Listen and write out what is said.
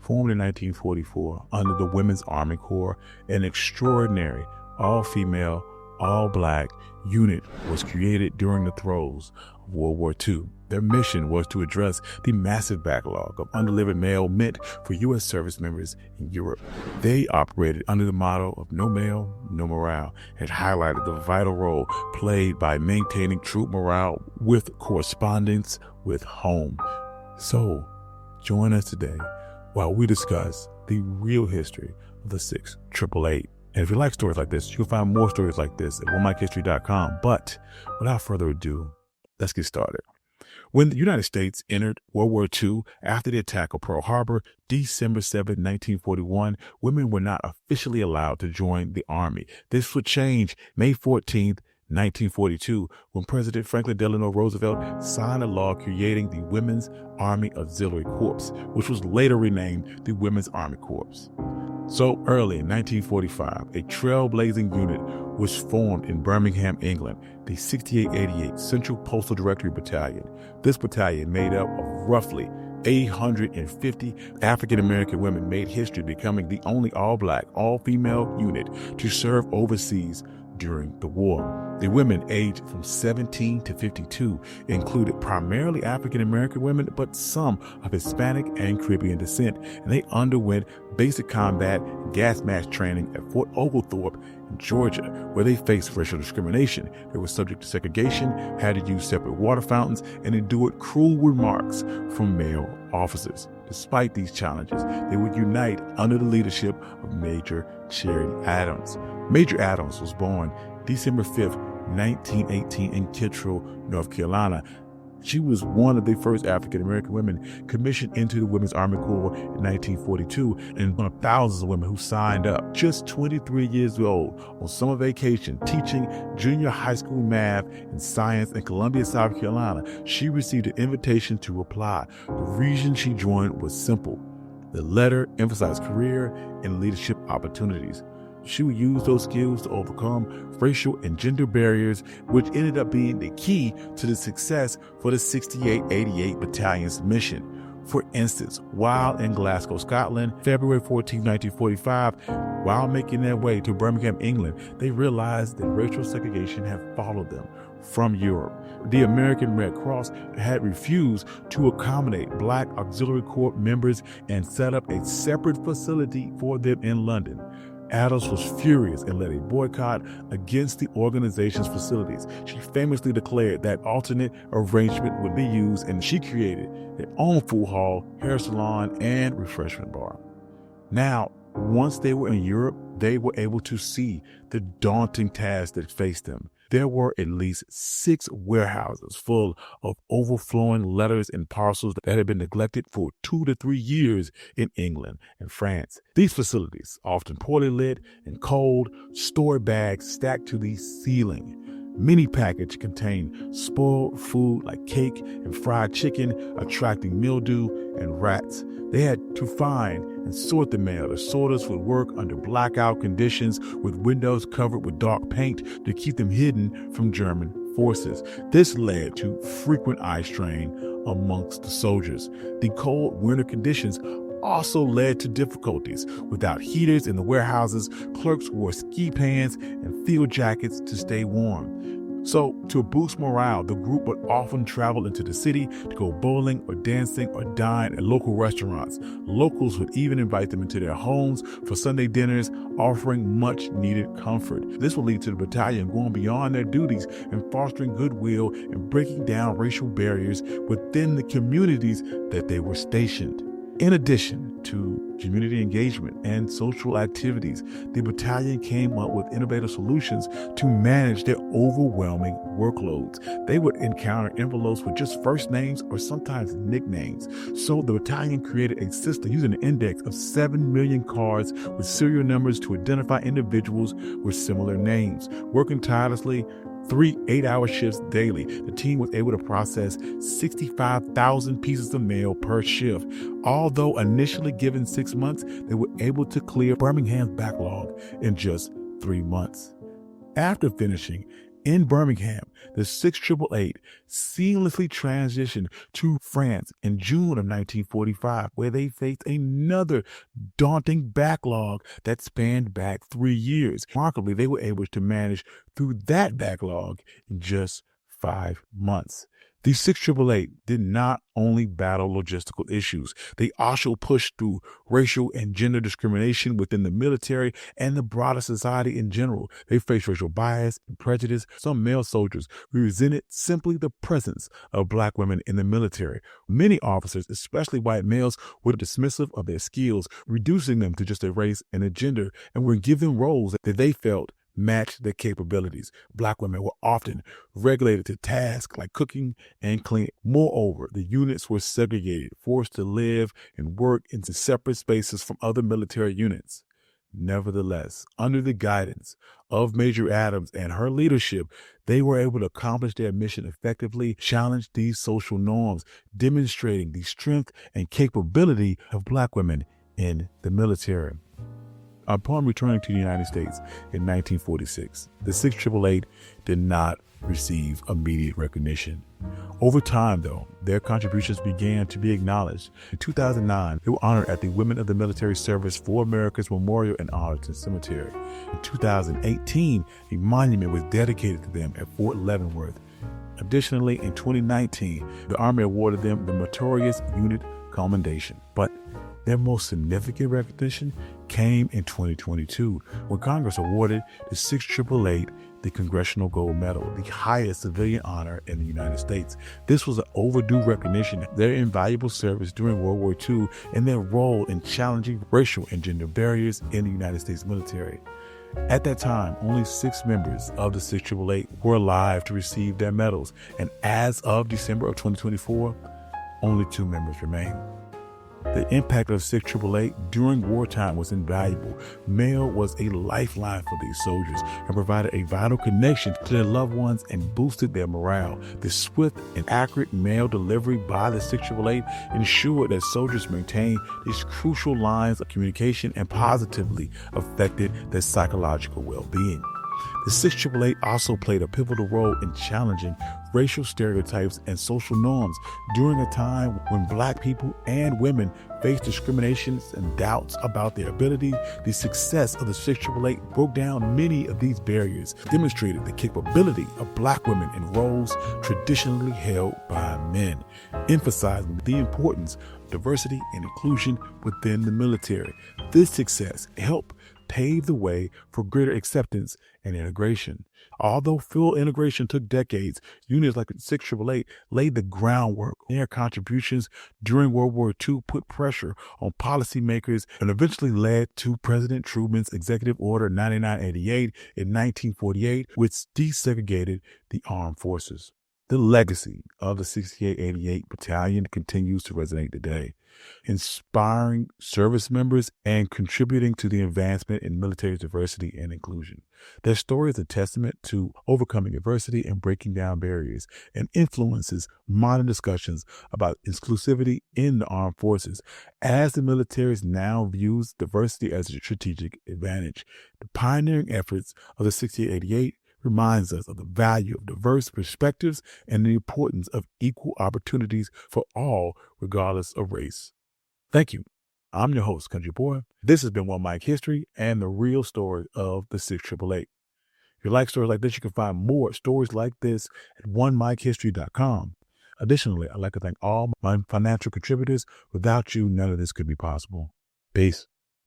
Formed in 1944 under the Women's Army Corps, an extraordinary all-female, all-black unit was created during the throes of World War II. Their mission was to address the massive backlog of undelivered mail meant for U.S. service members in Europe. They operated under the motto of no mail, no morale, and highlighted the vital role played by maintaining troop morale with correspondence with home. So, join us today while we discuss the real history of the 6888. And if you like stories like this, you can find more stories like this at onemichistory.com. But without further ado, let's get started. When the United States entered World War II after the attack of Pearl Harbor, December 7, 1941, women were not officially allowed to join the Army. This would change May 14th, 1942, when President Franklin Delano Roosevelt signed a law creating the Women's Army Auxiliary Corps, which was later renamed the Women's Army Corps. So early in 1945, a trailblazing unit was formed in Birmingham, England, the 6888 Central Postal Directory Battalion. This battalion, made up of roughly 850 African-American women, made history becoming the only all-black, all-female unit to serve overseas during the war. The women aged from 17 to 52 included primarily African-American women, but some of Hispanic and Caribbean descent, and they underwent basic combat and gas mask training at Fort Oglethorpe in Georgia, where they faced racial discrimination. They were subject to segregation, had to use separate water fountains, and endured cruel remarks from male officers. Despite these challenges, they would unite under the leadership of Major Cherry Adams. Major Adams was born December 5th, 1918 in Kittrell, North Carolina. She was one of the first African-American women commissioned into the Women's Army Corps in 1942, and one of thousands of women who signed up. Just 23 years old, on summer vacation, teaching junior high school math and science in Columbia, South Carolina, she received an invitation to apply. The reason she joined was simple. The letter emphasized career and leadership opportunities. She would use those skills to overcome racial and gender barriers, which ended up being the key to the success for the 6888 Battalion's mission. For instance, while in Glasgow, Scotland, February 14, 1945, while making their way to Birmingham, England, they realized that racial segregation had followed them from Europe. The American Red Cross had refused to accommodate Black Auxiliary Corps members and set up a separate facility for them in London. Adams was furious and led a boycott against the organization's facilities. She famously declared that alternate arrangement would be used, and she created her own food hall, hair salon, and refreshment bar. Now, once they were in Europe, they were able to see the daunting task that faced them. There were at least 6 warehouses full of overflowing letters and parcels that had been neglected for 2 to 3 years in England and France. These facilities, often poorly lit and cold, stored bags stacked to the ceiling. Many packages contained spoiled food like cake and fried chicken, attracting mildew and rats. They had to find and sort the mail. The sorters would work under blackout conditions with windows covered with dark paint to keep them hidden from German forces. This led to frequent eye strain amongst the soldiers. The cold winter conditions also led to difficulties. Without heaters in the warehouses, clerks wore ski pants and field jackets to stay warm. So, to boost morale, the group would often travel into the city to go bowling or dancing or dine at local restaurants. Locals would even invite them into their homes for Sunday dinners, offering much needed comfort. This would lead to the battalion going beyond their duties and fostering goodwill and breaking down racial barriers within the communities that they were stationed. In addition to community engagement and social activities, the battalion came up with innovative solutions to manage their overwhelming workloads. They would encounter envelopes with just first names or sometimes nicknames. So the battalion created a system using an index of 7 million cards with serial numbers to identify individuals with similar names. Working tirelessly, 3 8-hour shifts daily, the team was able to process 65,000 pieces of mail per shift. Although initially given 6 months, they were able to clear Birmingham's backlog in just 3 months. After finishing In Birmingham, the 6888 seamlessly transitioned to France in June of 1945, where they faced another daunting backlog that spanned back 3 years. Remarkably, they were able to manage through that backlog in just 5 months. The 6888 did not only battle logistical issues, they also pushed through racial and gender discrimination within the military and the broader society in general. They faced racial bias and prejudice. Some male soldiers resented simply the presence of black women in the military. Many officers, especially white males, were dismissive of their skills, reducing them to just a race and a gender, and were given roles that they felt matched their capabilities. Black women were often regulated to tasks like cooking and cleaning. Moreover, the units were segregated, forced to live and work into separate spaces from other military units. Nevertheless, under the guidance of Major Adams and her leadership, they were able to accomplish their mission effectively, challenge these social norms, demonstrating the strength and capability of black women in the military. Upon returning to the United States in 1946, the 6888 did not receive immediate recognition. Over time, though, their contributions began to be acknowledged. In 2009, they were honored at the Women of the Military Service for America's Memorial in Arlington Cemetery. In 2018, a monument was dedicated to them at Fort Leavenworth. Additionally, in 2019, the Army awarded them the Meritorious Unit Commendation. But their most significant recognition came in 2022, when Congress awarded the 6888 the Congressional Gold Medal, the highest civilian honor in the United States. This was an overdue recognition of their invaluable service during World War II and their role in challenging racial and gender barriers in the United States military. At that time, only 6 members of the 6888 were alive to receive their medals, and as of December of 2024, only 2 members remain. The impact of 6888 during wartime was invaluable. Mail was a lifeline for these soldiers and provided a vital connection to their loved ones and boosted their morale. The swift and accurate mail delivery by the 6888 ensured that soldiers maintained these crucial lines of communication and positively affected their psychological well-being. The 6888 also played a pivotal role in challenging racial stereotypes and social norms during a time when black people and women faced discriminations and doubts about their ability. The success of the 6888 broke down many of these barriers, demonstrated the capability of black women in roles traditionally held by men, emphasizing the importance of diversity and inclusion within the military. This success helped pave the way for greater acceptance and integration. Although full integration took decades, units like the 6888 laid the groundwork. Their contributions during World War II put pressure on policymakers and eventually led to President Truman's Executive Order 9988 in 1948, which desegregated the armed forces. The legacy of the 6888 Battalion continues to resonate today, inspiring service members and contributing to the advancement in military diversity and inclusion. Their story is a testament to overcoming adversity and breaking down barriers, and influences modern discussions about inclusivity in the armed forces, as the military now views diversity as a strategic advantage. The pioneering efforts of the 6888 reminds us of the value of diverse perspectives and the importance of equal opportunities for all, regardless of race. Thank you. I'm your host, Country Boy. This has been One Mic History and the real story of the 6888. If you like stories like this, you can find more stories like this at onemichistory.com. Additionally, I'd like to thank all my financial contributors. Without you, none of this could be possible. Peace.